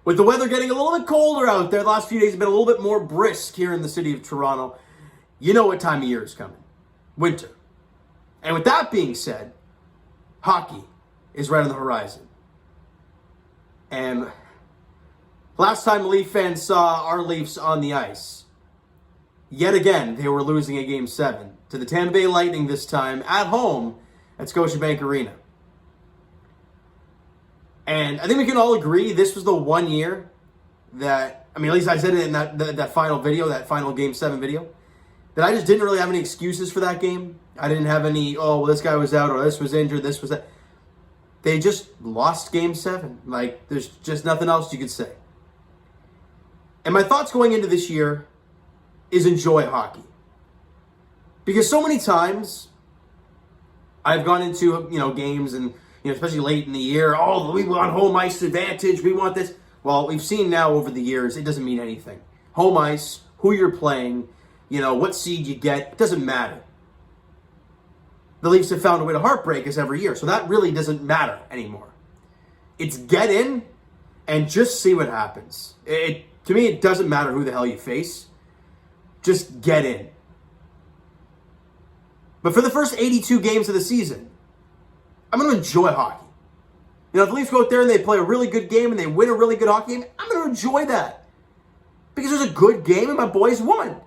With the weather getting a little bit colder out there, the last few days have been a little bit more brisk here in the city of Toronto. You know what time of year is coming. Winter. And with that being said, hockey is right on the horizon. And last time Leaf fans saw our Leafs on the ice, yet again, they were losing a Game 7 to the Tampa Bay Lightning, this time at home at Scotiabank Arena. And I think we can all agree this was the one year that, at least I said it in that final video, that final Game 7 video, that I just didn't really have any excuses for that game. I didn't have any, this guy was out, or this was injured, this was that. They just lost Game 7. Like, there's just nothing else you could say. And my thoughts going into this year is enjoy hockey. Because so many times I've gone into, games and, especially late in the year, we want home ice advantage, we want this. Well, we've seen now over the years, it doesn't mean anything. Home ice, who you're playing, what seed you get, it doesn't matter. The Leafs have found a way to heartbreak us every year, so that really doesn't matter anymore. It's get in and just see what happens. To me, it doesn't matter who the hell you face. Just get in. But for the first 82 games of the season, I'm going to enjoy hockey. If the Leafs go out there and they play a really good game and they win a really good hockey game, I'm going to enjoy that. Because there's a good game and my boys won.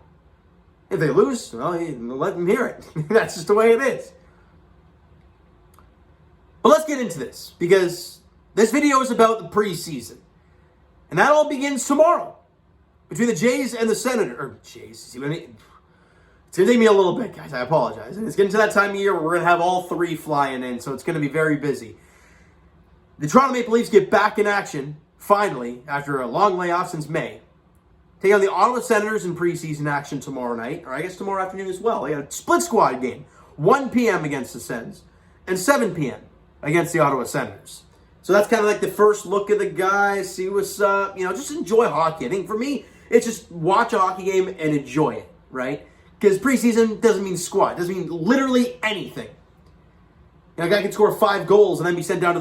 If they lose, well, let them hear it. That's just the way it is. But let's get into this, because this video is about the preseason. And that all begins tomorrow between the Jays and the Senators. Or Jays, see what I mean? It's going to take me a little bit, guys. I apologize. And it's getting to that time of year where we're going to have all three flying in, so it's going to be very busy. The Toronto Maple Leafs get back in action, finally, after a long layoff since May. Take on the Ottawa Senators in preseason action tomorrow night, or I guess tomorrow afternoon as well. They got a split squad game, 1 p.m. against the Sens, and 7 p.m. against the Ottawa Senators. So that's kind of like the first look at the guys, see what's up, just enjoy hockey. I think for me, it's just watch a hockey game and enjoy it, right? Because preseason doesn't mean squad. It doesn't mean literally anything. A guy can score 5 goals and then be sent down to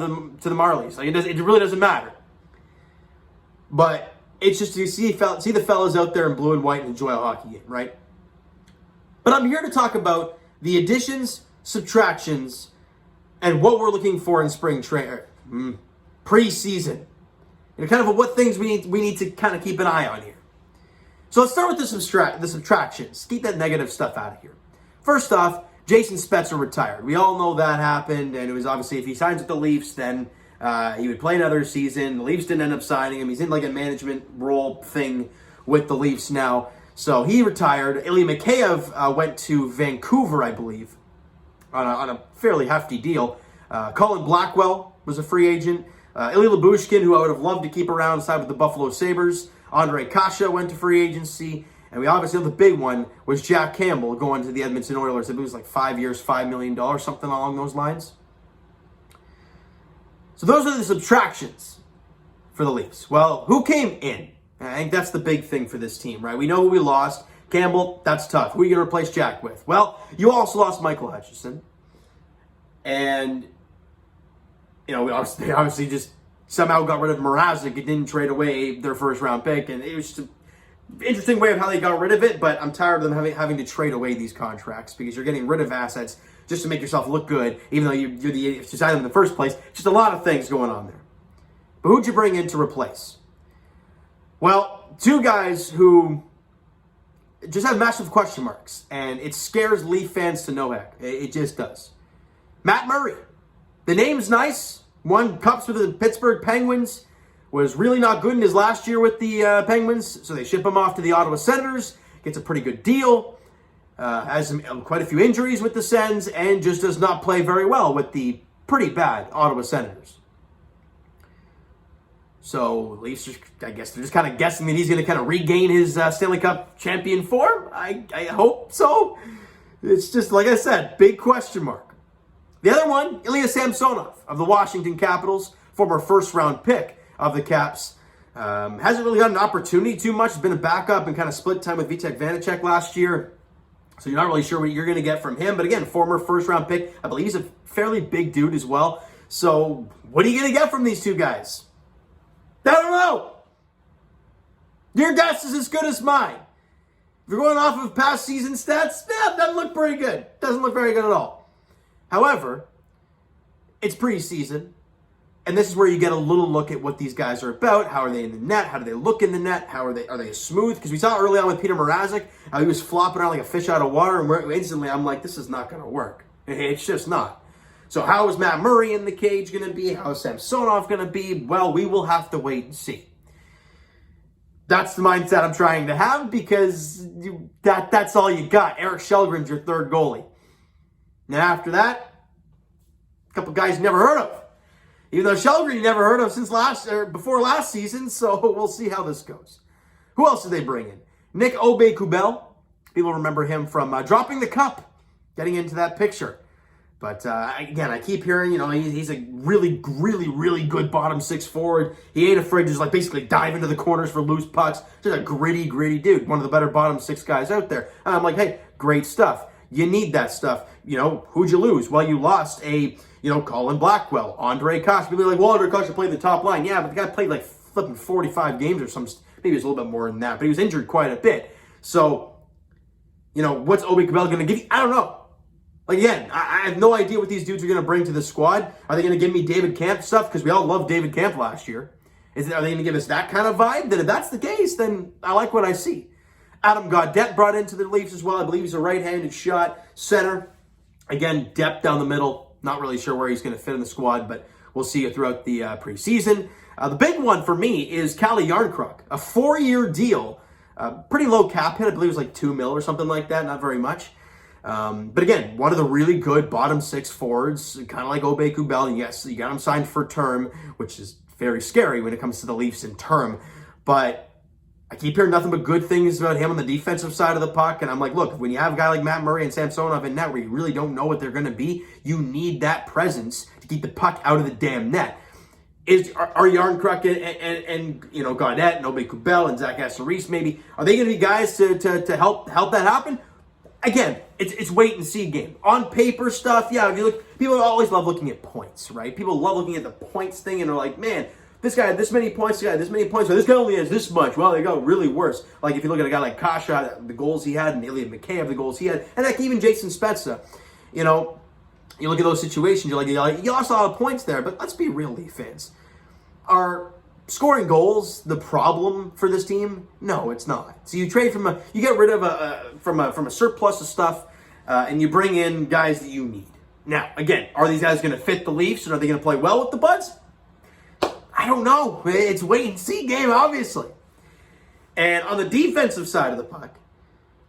the Marlies. Like it really doesn't matter. But it's just to see the fellas out there in blue and white and enjoy a hockey game, right? But I'm here to talk about the additions, subtractions, and what we're looking for in spring preseason. Kind of what things we need to kind of keep an eye on here. So let's start with the subtractions. Keep that negative stuff out of here. First off, Jason Spezza retired. We all know that happened, and it was obviously if he signs with the Leafs, then he would play another season. The Leafs didn't end up signing him. He's in like a management role thing with the Leafs now. So he retired. Ilya Mikheyev went to Vancouver, I believe, on a fairly hefty deal. Colin Blackwell was a free agent. Ilya Lyubushkin, who I would have loved to keep around, side with the Buffalo Sabres. Andre Kasha went to free agency. And we obviously know the big one was Jack Campbell going to the Edmonton Oilers. I believe it was like 5 years, $5 million, something along those lines. So those are the subtractions for the Leafs. Well, who came in? I think that's the big thing for this team, right? We know who we lost. Campbell, that's tough. Who are you going to replace Jack with? Well, you also lost Michael Hutchison. And, they obviously just somehow got rid of Mrazek and didn't trade away their first-round pick. And it was just an interesting way of how they got rid of it, but I'm tired of them having to trade away these contracts because you're getting rid of assets just to make yourself look good, even though you're the idiot to sign them in the first place. Just a lot of things going on there. But who'd you bring in to replace? Well, 2 guys who just have massive question marks, and it scares Leaf fans to no heck. It just does. Matt Murray. The name's nice. Won cups with the Pittsburgh Penguins. Was really not good in his last year with the Penguins, so they ship him off to the Ottawa Senators. Gets a pretty good deal. Has quite a few injuries with the Sens, and just does not play very well with the pretty bad Ottawa Senators. So Leafs, I guess they're just kind of guessing that he's going to kind of regain his Stanley Cup champion form. I hope so. It's just, like I said, big question mark. The other one, Ilya Samsonov of the Washington Capitals, former first-round pick of the Caps. Hasn't really got an opportunity too much. Has been a backup and kind of split time with Vitek Vanacek last year. So you're not really sure what you're going to get from him. But again, former first-round pick. I believe he's a fairly big dude as well. So what are you going to get from these 2 guys? I don't know. Your guess is as good as mine. If you're going off of past season stats, yeah, doesn't look pretty good. Doesn't look very good at all. However, it's preseason, and this is where you get a little look at what these guys are about. How are they in the net? How do they look in the net? Are they smooth? Because we saw early on with Peter Mrazek, how he was flopping around like a fish out of water, and instantly I'm like, this is not going to work. It's just not. So how is Matt Murray in the cage going to be? How is Samsonov going to be? Well, we will have to wait and see. That's the mindset I'm trying to have, because that's all you got. Erik Källgren's your third goalie. And after that, a couple guys you never heard of. Even though Källgren you never heard of since before last season, so we'll see how this goes. Who else did they bring in? Nick Aube-Kubel. People remember him from dropping the cup, getting into that picture. But again, I keep hearing, he's a really, really, really good bottom six forward. He ain't afraid to just basically dive into the corners for loose pucks. Just a gritty, gritty dude. One of the better bottom six guys out there. And I'm like, hey, great stuff. You need that stuff. Who'd you lose? Well, you lost a, Colin Blackwell, Andre Kosh. People are like, well, Andre Kosh played the top line. Yeah, but the guy played like flipping 45 games or some, maybe it was a little bit more than that, but he was injured quite a bit. So, what's Aube-Kubel going to give you? I don't know. Again, I have no idea what these dudes are going to bring to the squad. Are they going to give me David Kampf stuff? Because we all loved David Kampf last year. Are they going to give us that kind of vibe? Then if that's the case, then I like what I see. Adam Gaudette brought into the Leafs as well. I believe he's a right-handed shot center. Again, depth down the middle. Not really sure where he's going to fit in the squad, but we'll see it throughout the preseason. The big one for me is Calle Jarnkrok. A 4-year deal. Pretty low cap hit. I believe it was like $2 million or something like that. Not very much. But again, one of the really good bottom six forwards, kind of like Aube-Kubel. And yes, you got him signed for term, which is very scary when it comes to the Leafs in term. But I keep hearing nothing but good things about him on the defensive side of the puck. And I'm like, look, when you have a guy like Matt Murray and Samsonov in net where you really don't know what they're going to be, you need that presence to keep the puck out of the damn net. Are Jarnkrok and Gaudette and Aube-Kubel and Zach Aston-Reese maybe, are they going to be guys to help that happen? Again, it's wait and see game. On paper stuff, yeah, if you look, people always love looking at points, right? People love looking at the points thing and they're like, man, this guy had this many points, this guy had this many points, so this guy only has this much. Well, they go really worse. Like if you look at a guy like Kasha, the goals he had, and Ilia McKay, the goals he had, and like even Jason Spezza, you look at those situations, you're like, you lost a lot of points there, but let's be real, Leaf fans. Are scoring goals the problem for this team? No, it's not. So you trade you get rid of from a surplus of stuff, and you bring in guys that you need. Now, again, are these guys going to fit the Leafs, and are they going to play well with the Buds? I don't know. It's wait and see game, obviously. And on the defensive side of the puck,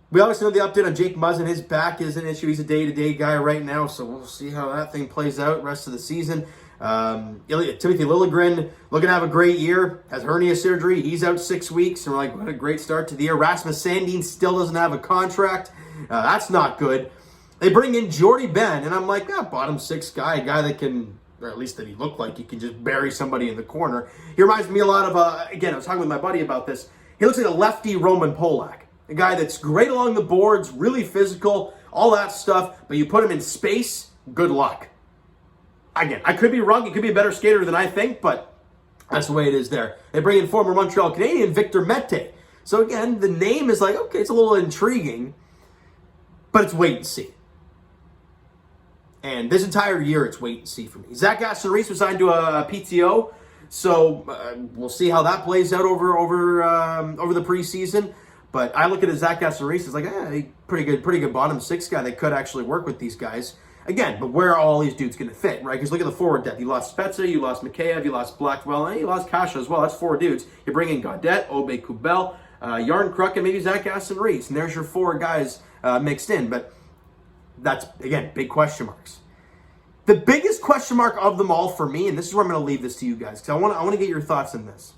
we obviously know the update on Jake Muzzin. His back is an issue. He's a day-to-day guy right now, so we'll see how that thing plays out rest of the season. Timothy Lilligrin looking to have a great year, has hernia surgery. He's out 6 weeks, and we're like, what a great start to the year. Rasmus Sandin still doesn't have a contract. That's not good. They bring in Jordy Ben, and I'm like, bottom six guy, a guy that can, or at least that he looked like he can just bury somebody in the corner. He reminds me a lot of, again, I was talking with my buddy about this. He looks like a lefty Roman Polak, a guy that's great along the boards, really physical, all that stuff, but you put him in space, good luck. Again, I could be wrong. He could be a better skater than I think, but that's the way it is there. They bring in former Montreal Canadian Victor Mete. So again, the name is like, okay, it's a little intriguing, but it's wait and see. And this entire year, it's wait and see for me. Zach Aston-Reese was signed to a PTO, so we'll see how that plays out over the preseason. But I look at Zach Aston-Reese as like, pretty good bottom six guy that could actually work with these guys. Again, but where are all these dudes going to fit, right? Because look at the forward depth. You lost Spezza, you lost Mikheyev, you lost Blackwell, and you lost Kasha as well. That's 4 dudes. You bring in Gaudette, Aube-Kubel, Jarnkrok, and maybe Zach Aston-Reese. And there's your 4 guys mixed in. But that's, again, big question marks. The biggest question mark of them all for me, and this is where I'm going to leave this to you guys, because I want to get your thoughts on this.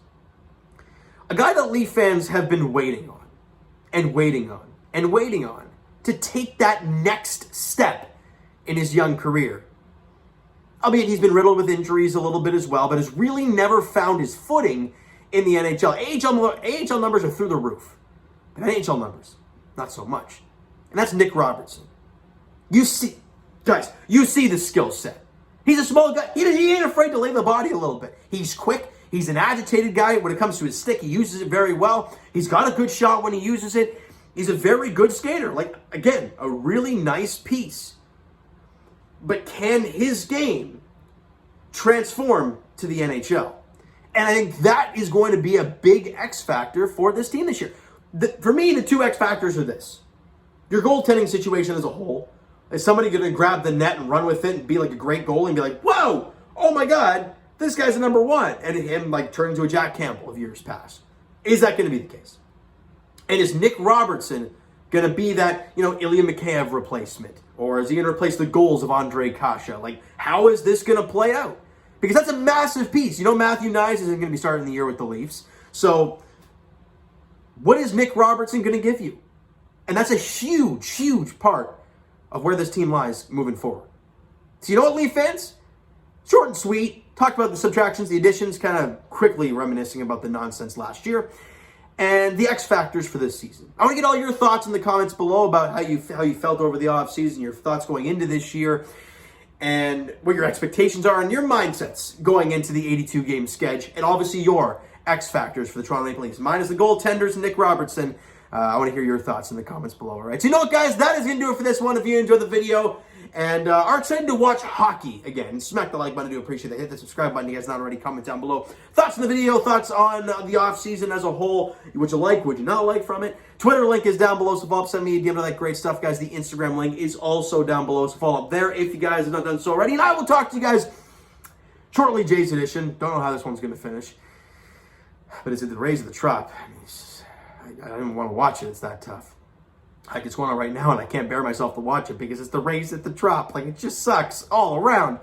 A guy that Leaf fans have been waiting on, and waiting on, and waiting on, to take that next step in his young career. Albeit he's been riddled with injuries a little bit as well, but has really never found his footing in the NHL. AHL numbers are through the roof, but NHL numbers, not so much. And that's Nick Robertson. You see the skill set. He's a small guy. He ain't afraid to lay the body a little bit. He's quick. He's an agitated guy. When it comes to his stick, he uses it very well. He's got a good shot when he uses it. He's a very good skater. Like, again, a really nice piece. But can his game transform to the NHL? And I think that is going to be a big X factor for this team this year. For me, the two X factors are this. Your goaltending situation as a whole. Is somebody going to grab the net and run with it and be like a great goalie and be like, whoa, oh my God, this guy's a number one. And him like turn into a Jack Campbell of years past. Is that going to be the case? And is Nick Robertson going to be that, Ilya Mikheyev replacement? Or is he going to replace the goals of Andre Kasha? Like, how is this going to play out? Because that's a massive piece. Matthew Nyes isn't going to be starting the year with the Leafs. So, what is Nick Robertson going to give you? And that's a huge, huge part of where this team lies moving forward. So, you know what, Leaf fans? Short and sweet. Talked about the subtractions, the additions, kind of quickly reminiscing about the nonsense last year. And the X factors for this season. I want to get all your thoughts in the comments below about how you felt over the offseason, your thoughts going into this year, and what your expectations are and your mindsets going into the 82-game schedule, and obviously your X factors for the Toronto Maple Leafs. Mine is the goaltenders and Nick Robertson. I want to hear your thoughts in the comments below, all right? So you know what, guys? That is going to do it for this one. If you enjoyed the video and are excited to watch hockey again, smack the like button. I do appreciate that. Hit the subscribe button. You guys not already, comment down below. Thoughts on the video, thoughts on the offseason as a whole. Would you like, would you not like from it? Twitter link is down below, so follow up, send me a DM to that great stuff, guys. The Instagram link is also down below, so follow up there if you guys have not done so already. And I will talk to you guys shortly, Jays edition. Don't know how this one's going to finish. But is it the Rays or the Trop? I don't even want to watch it. It's that tough. Like, it's going on right now, and I can't bear myself to watch it because it's the Rays at the Trop. Like, it just sucks all around.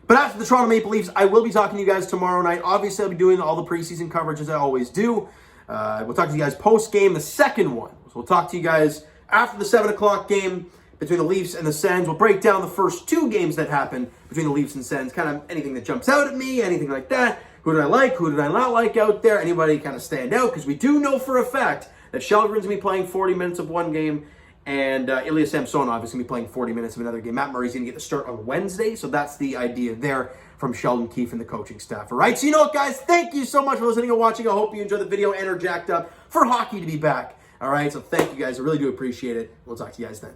But after the Toronto Maple Leafs, I will be talking to you guys tomorrow night. Obviously, I'll be doing all the preseason coverage as I always do. We'll talk to you guys post-game, the second one. So we'll talk to you guys after the 7 o'clock game between the Leafs and the Sens. We'll break down the first two games that happened between the Leafs and Sens. Kind of anything that jumps out at me, anything like that. Who did I like? Who did I not like out there? Anybody kind of stand out? Because we do know for a fact that Lilligrin's going to be playing 40 minutes of one game, and Ilia Samsonov is going to be playing 40 minutes of another game. Matt Murray's going to get the start on Wednesday, so that's the idea there from Sheldon Keefe and the coaching staff. All right, so you know what, guys? Thank you so much for listening and watching. I hope you enjoyed the video and are jacked up for hockey to be back. All right, so thank you, guys. I really do appreciate it. We'll talk to you guys then.